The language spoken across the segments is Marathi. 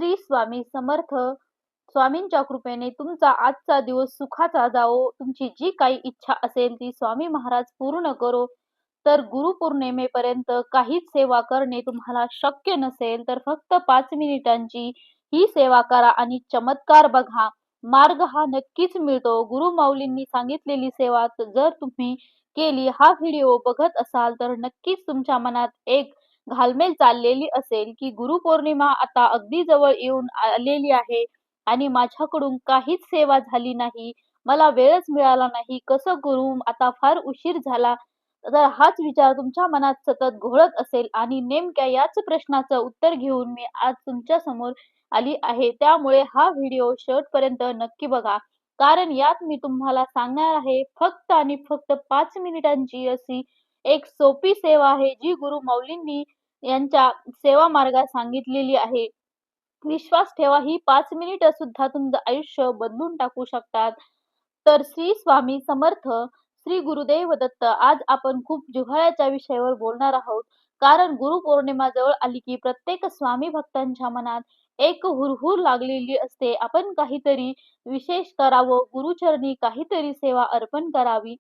श्री स्वामी समर्थ. स्वामींच्या कृपेने तुमचा आजचा दिवस सुखाचा जावो. तुमची जी काही इच्छा असेल ती स्वामी महाराज पूर्ण करो. तर गुरुपौर्णिमेपर्यंत काहीच सेवा करणे तुम्हाला शक्य नसेल तर फक्त 5 मिनिटांची ही सेवा करा आणि चमत्कार बघा. मार्ग हा नक्कीच मिळतो. गुरुमाऊलींनी सांगितलेली सेवा जर तुम्ही केली, हा व्हिडिओ बघत असाल तर नक्कीच तुमच्या मनात एक घालमेल चाललेली असेल की गुरुपौर्णिमा आता अगदी जवळ येऊन आलेली आहे आणि माझ्याकडून काहीच सेवा झाली नाही, मला वेळच मिळाला नाही, कसं करू, आता फार उशीर झाला. तर हाच विचार तुमच्या मनात सतत घोळत असेल आणि नेमक्या याच प्रश्नाचं उत्तर घेऊन मी आज तुमच्या समोर आली आहे. त्यामुळे हा व्हिडिओ शेवटपर्यंत नक्की बघा, कारण यात मी तुम्हाला सांगणार आहे फक्त आणि फक्त 5 मिनिटांची अशी एक सोपी सेवा आहे जी गुरु माऊलींनी यांच्या सेवा मार्गात सांगितलेली आहे. विश्वास ठेवा, ही 5 मिनिटं सुद्धा तुमचं आयुष्य बदलून टाकू शकतात. तर श्री स्वामी समर्थ. श्री गुरुदेव दत्त. आज आपण खूप जिव्हाळ्याच्या विषयावर बोलणार आहोत, कारण गुरुपौर्णिमा जवळ आली की प्रत्येक स्वामी भक्तांच्या मनात एक हुरहुर लागलेली असते. आपण काहीतरी विशेष करावं, गुरुचरणी काहीतरी सेवा अर्पण करावी.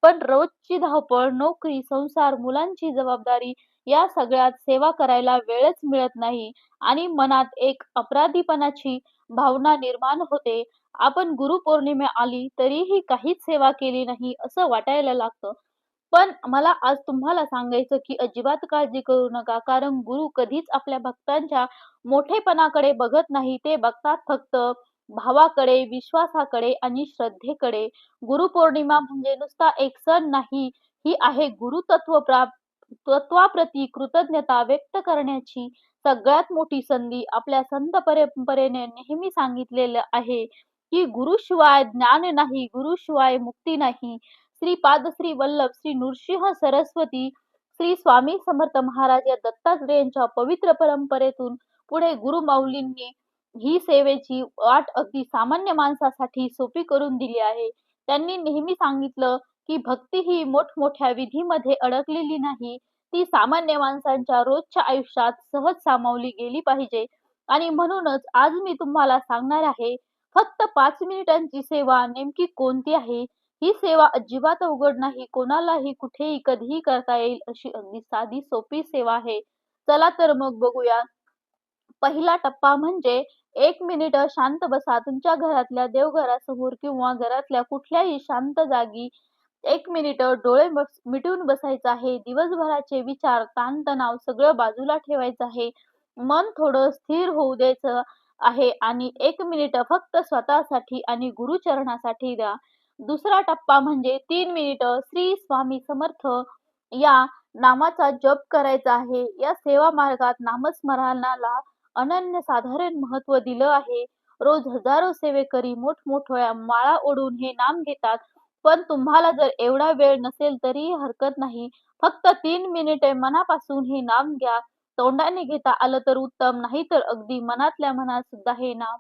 पण रोजची धावपळ, नोकरी, संसार, मुलांची जबाबदारी या सगळ्यात सेवा करायला वेळच मिळत नाही आणि मनात एक अपराधीपणाची भावना निर्माण होते. आपण गुरुपौर्णिमा आली तरीही काहीच सेवा केली नाही असं वाटायला लागतं. पण मला आज तुम्हाला सांगायचं की अजिबात काळजी करू नका, कारण गुरु कधीच आपल्या भक्तांच्या मोठेपणाकडे बघत नाही. ते बघतात फक्त भावाकडे, विश्वासाकडे आणि श्रद्धेकडे. गुरुपौर्णिमा म्हणजे नुसता एक सण नाही, ही आहे तत्वाप्रती कृतज्ञता व्यक्त करण्याची सगळ्यात मोठी संधी. आपल्या संत परंपरेने नेहमी सांगितलेलं आहे की गुरुशिवाय ज्ञान नाही, गुरुशिवाय मुक्ती नाही. श्रीपाद श्री वल्लभ श्री नृसिंह सरस्वती श्री स्वामी समर्थ महाराज या दत्तात्रेयांच्या पवित्र परंपरेतून पुढे गुरुमाऊलींनी ही सेवेची वाट अगदी सामान्य माणसासाठी सोपी करून दिली आहे. त्यांनी नेहमी सांगितलं की भक्ती ही मोठमोठ्या विधीमध्ये अडकलेली नाही, ती सामान्य माणसांच्या रोजच्या आयुष्यात सहज सामावली गेली पाहिजे. आणि म्हणूनच आज मी तुम्हाला सांगणार आहे फक्त 5 मिनिटांची सेवा नेमकी कोणती आहे. ही सेवा अजिबात अवघड नाही, कोणालाही कुठेही कधीही करता येईल अशी अगदी साधी सोपी सेवा आहे. चला तर मग बघूया. पहिला टप्पा म्हणजे 1 मिनिट शांत बसा. तुमच्या घरातल्या देवघरासमोर किंवा घरातल्या कुठल्याही शांत जागी 1 मिनिट डोळे मिटून बसायचं आहे. दिवसभराचे विचार, ताणतणाव सगळं बाजूला ठेवायचं आहे. मन थोडं स्थिर होऊ द्यायचं आहे आणि 1 मिनिट फक्त स्वतःसाठी आणि गुरुचरणासाठी द्या. दुसरा टप्पा म्हणजे 3 मिनिट श्री स्वामी समर्थ या नामाचा जप करायचा आहे. या सेवा मार्गात नामस्मरणाला अनन्यसाधारण महत्त्व दिलं आहे. रोज हजारो सेवेकरी मोठमोठ्या माळा ओढून हे नाम घेतात. पण तुम्हाला जर एवढा वेळ नसेल तरीही हरकत नाही. फक्त 3 मिनिटे मनापासून हे नाम घ्या. तोंडाने घेता आलं तर उत्तम, नाहीतर अगदी मनातल्या मनात सुद्धा हे नाम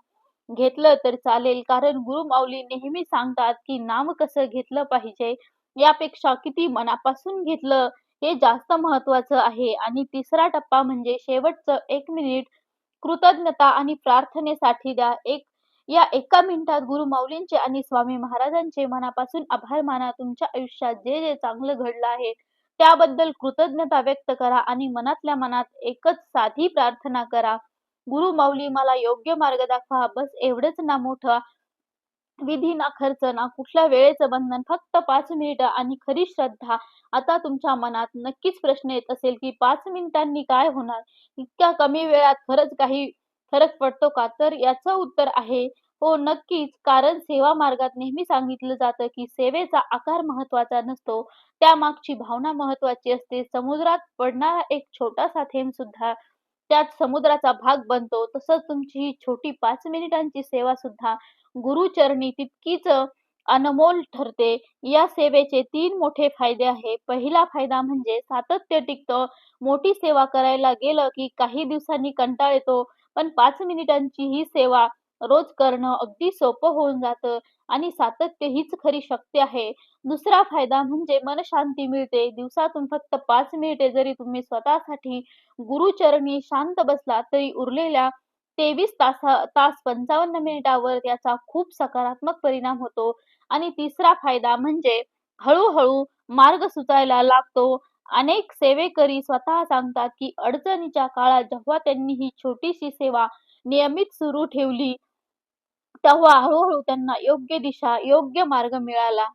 घेतलं तर चालेल. कारण गुरु माऊली नेहमी सांगतात की नाम कसं घेतलं पाहिजे यापेक्षा किती मनापासून घेतलं हे जास्त महत्वाचं आहे. आणि तिसरा टप्पा म्हणजे शेवटचं 1 मिनिट कृतज्ञता आणि प्रार्थनेसाठी द्या. या 1 मिनिटात गुरु माऊलींचे आणि स्वामी महाराजांचे मनापासून आभार माना. तुमच्या आयुष्यात जे जे चांगलं घडलं आहे त्याबद्दल कृतज्ञता व्यक्त करा आणि मनातल्या मनात एकच साधी प्रार्थना करा. गुरु माऊली मला योग्य मार्ग दाखवा. बस एवढंच ना. मोठं विधी ना खर्च ना कुठल्या वेळेचं बंधन, फक्त 5 मिनिटं आणि खरी श्रद्धा. आता तुमच्या मनात नक्कीच प्रश्न येत असेल की 5 मिनिटांनी काय होणार, इतक्या कमी वेळात खरंच काही फरक पडतो का? तर याचं उत्तर आहे हो, नक्कीच. कारण सेवा मार्गात नेहमी सांगितलं जातं की सेवेचा आकार महत्वाचा नसतो, त्यामागची भावना महत्वाची असते. समुद्रात पडणारा एक छोटासा थेंब सुद्धा त्यात समुद्राचा भाग बनतो. तसंच तुमची ही छोटी 5 मिनिटांची सेवा सुद्धा गुरुचरणी तितकीच अनमोल ठरते. या सेवेचे 3 मोठे फायदे आहेत. पहिला फायदा म्हणजे सातत्य टिकतं. मोठी सेवा करायला गेलं की काही दिवसांनी कंटाळ येतो, पण 5 मिनिटांची ही सेवा रोज करणं अगदी सोपं होऊन जातं आणि सातत्य हीच खरी शक्ती आहे. दुसरा फायदा म्हणजे मनशांती मिळते. दिवसातून फक्त 5 मिनिटे जरी तुम्ही स्वतःसाठी गुरुचरणी शांत बसलात तरी उरलेल्या 23 तास 55 मिनिटावर याचा खूप सकारात्मक परिणाम होतो. आणि तिसरा फायदा म्हणजे हळू मार्ग सुचायला लागतो. अनेक सेवेकरी स्वतः सांगतात, की अडचणीच्या काळात जेव्हा त्यांनी ही छोटीशी सेवा नियमित सुरू ठेवली, तेव्हा हळू त्यांना योग्य दिशा, योग्य मार्ग मिळाला.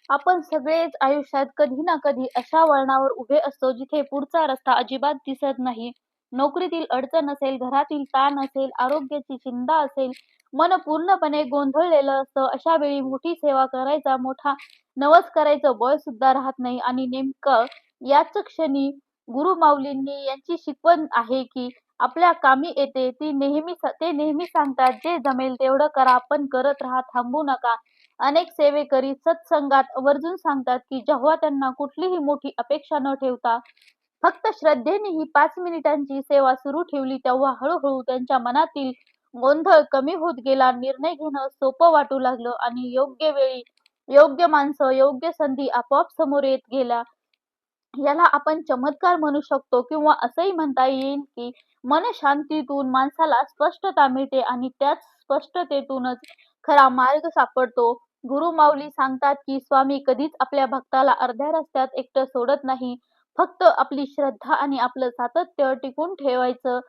आपण सगळेच आयुष्यात कधी ना कधी अशा वळणावर उभे असतो जिथे पुढचा रस्ता अजिबात दिसत नाही. नोकरीतील अडचण असेल, घरातील ताण असेल, आरोग्याची चिंता असेल, मन पूर्णपणे गोंधळलेलं असतं. अशा वेळी मोठी सेवा करायचा, मोठा नवस करायचं बळ सुद्धा राहत नाही आणि नेमकं याच क्षणी गुरु माऊलींनी यांची शिकवण आहे की आपल्या कामी येते. ते नेहमी सांगतात, "जे जमेल तेवढं करा, पण करत राहा, थांबू नका." अनेक सेवेकरी सत्संगात आवर्जून सांगतात, की जेव्हा त्यांना कुठलीही मोठी अपेक्षा न ठेवता फक्त श्रद्धेने ही 5 मिनिटांची सेवा सुरू ठेवली, तेव्हा हळू त्यांच्या मनातील गोंधळ कमी होत गेला. निर्णय घेणं सोपं वाटू लागलं आणि योग्य वेळी योग्य माणसं, योग्य संधी आपोआप समोर येत गेल्या. याला आपण चमत्कार म्हणू शकतो किंवा असंही म्हणता येईल, की मनशांतीतून माणसाला स्पष्टता मिळते आणि त्याच स्पष्टतेतूनच खरा मार्ग सापडतो. गुरु माऊली सांगतात, की स्वामी कधीच आपल्या भक्ताला अर्ध्या रस्त्यात एकटं सोडत नाही. फक्त आपली श्रद्धा आणि आपलं सातत्य टिकून ठेवायचं.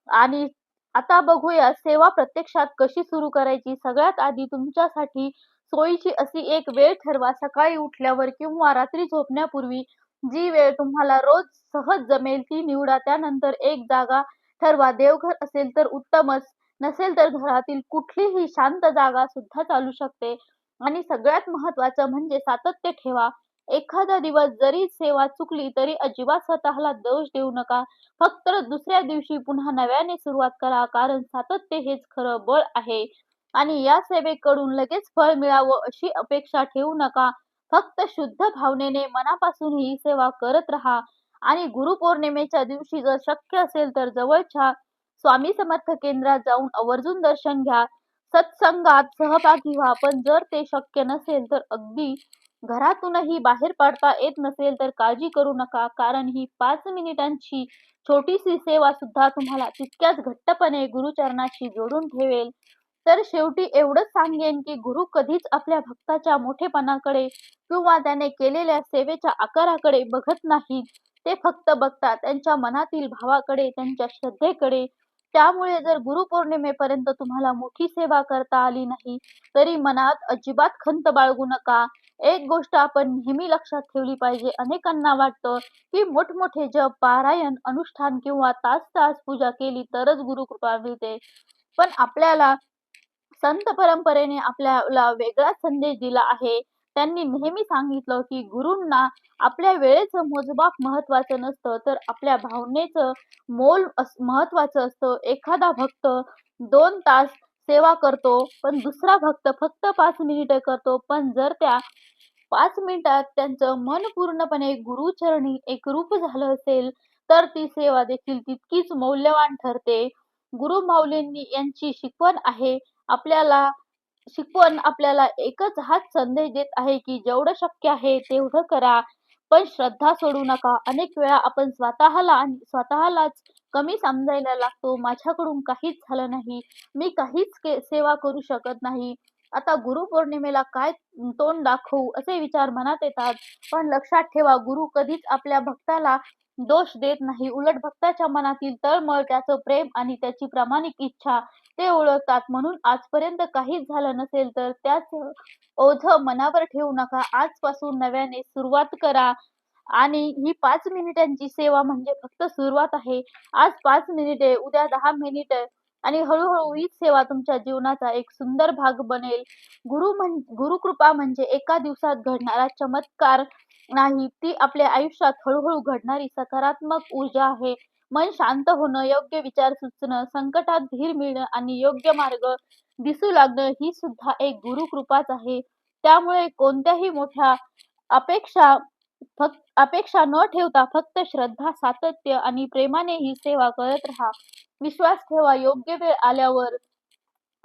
आणि आता बघूया सेवा प्रत्यक्षात कशी सुरू करायची. सगळ्यात आधी तुमच्यासाठी सोयीची अशी एक वेळ ठरवा. सकाळी उठल्यावर किंवा रात्री झोपण्यापूर्वी जी वेळ तुम्हाला रोज सहज जमेल ती निवडा. त्यानंतर एक जागा ठरवा. देवघर असेल तर उत्तमच, नसेल तर घरातील कुठलीही शांत जागा सुद्धा चालू शकते. आणि सगळ्यात महत्त्वाचं म्हणजे सातत्य ठेवा. एखादा दिवस जरी सेवा चुकली तरी अजिबात स्वतःला दोष देऊ नका. फक्त दुसऱ्या दिवशी पुन्हा नव्याने सुरुवात करा, कारण सातत्य हेच खरं बळ आहे. आणि या सेवेकडून लगेच फळ मिळावं अशी अपेक्षा ठेवू नका. फक्त शुद्ध भावनेने मनापासून ही सेवा करत राहा. आणि गुरुपौर्णिमेच्या दिवशी जर शक्य असेल तर जवळच्या स्वामी समर्थ केंद्रात जाऊन आवर्जून दर्शन घ्या. सत्संगात सहभागी व्हा. पण जर ते शक्य नसेल तर अगदी घरातूनही बाहेर पडता येत नसेल तर काळजी करू नका, कारण ही 5 मिनिटांची छोटीशी सेवा सुद्धा तुम्हाला तितक्याच घट्टपणे गुरुचरणाशी जोडून ठेवेल. तर शेवटी एवढंच सांगेन, की गुरु कधीच आपल्या भक्ताच्या मोठेपणाकडे किंवा त्याने केलेल्या सेवेच्या आकाराकडे बघत नाहीत. ते फक्त बघतात त्यांच्या मनातील भावाकडे, त्यांच्या श्रद्धेकडे. त्यामुळे जर गुरुपौर्णिमेपर्यंत तुम्हाला मोठी सेवा करता आली नाही, तरी मनात अजिबात खंत बाळगू नका. एक गोष्ट आपण नेहमी लक्षात ठेवली पाहिजे. अनेकांना वाटतं, की मोठमोठे जप, पारायण, अनुष्ठान किंवा तास-तास पूजा केली तरच गुरुकृपा मिळते. पण आपल्याला संत परंपरेने आपल्याला वेगळाच संदेश दिला आहे. त्यांनी नेहमी सांगितलं, की गुरूंना आपल्या वेळेचं मोजमाप महत्त्वाचं नसतं, तर आपल्या भावनेचं मोल महत्त्वाचं असतं. एखादा भक्त 2 तास सेवा करतो, पण दुसरा भक्त फक्त 5 मिनिटं करतो. पण जर त्या 5 मिनिटात त्यांचं मन पूर्णपणे गुरुचरणी एकरूप झालं असेल, तर ती सेवा देखील तितकीच मौल्यवान ठरते. गुरु माऊलींनी यांची आपल्याला आपल्याला एकच हाच संदेश देत आहे, की जेवढं शक्य आहे तेवढं करा, पण श्रद्धा सोडू नका. अनेक वेळा आपण स्वतःलाच कमी समजायला लागतो. माझ्याकडून काहीच झालं नाही, मी सेवा करू शकत नाही. आता गुरुपौर्णिमेला काय तोंड दाखवू असे विचार मनात येतात. पण लक्षात ठेवा, गुरु कधीच आपल्या भक्ताला दोष देत नाही. उलट भक्ताच्या मनातील तळमळ, त्याचं प्रेम आणि त्याची प्रामाणिक इच्छा ते ओळखतात. म्हणून आजपर्यंत काहीच झालं नसेल तर त्याचं ओझं मनावर ठेवू नका. आजपासून नव्याने सुरुवात करा. आणि ही 5 मिनिटांची सेवा म्हणजे फक्त सुरुवात आहे. आज 5 मिनिटे, उद्या 10 मिनिटे आणि हळू हीच सेवा तुमच्या जीवनाचा एक सुंदर भाग बनेल. गुरुकृपा म्हणजे एका दिवसात घडणारा चमत्कार नाही, ती आपल्या आयुष्यात हळू घडणारी सकारात्मक ऊर्जा आहे. मन शांत होणं, योग्य विचार सुचणं, संकटात धीर मिळणं आणि योग्य मार्ग दिसू लागणं ही सुद्धा एक गुरुकृपाच आहे. त्यामुळे कोणत्याही मोठ्या अपेक्षा अपेक्षा न ठेवता फक्त श्रद्धा, सातत्य आणि प्रेमाने ही सेवा करत राहा. विश्वास ठेवा, योग्य वेळ आल्यावर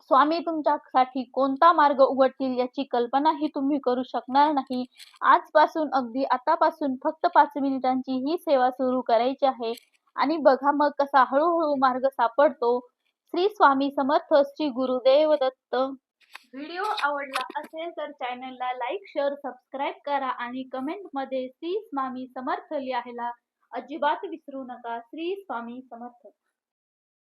स्वामी तुमच्यासाठी कोणता मार्ग उघडतील याची कल्पनाही तुम्ही करू शकणार नाही. अगदी आतापासून फक्त 5 मिनिटांची ही सेवा सुरू करायची आहे आणि बघा मग कसा हळू मार्ग सापडतो. श्री स्वामी समर्थ, श्री गुरुदेव दत्त. व्हिडिओ आवडला असेल तर चॅनलला लाईक, शेअर, सबस्क्राईब करा आणि कमेंटमध्ये श्री स्वामी समर्थ लिहायला अजिबात विसरू नका. श्री स्वामी समर्थ.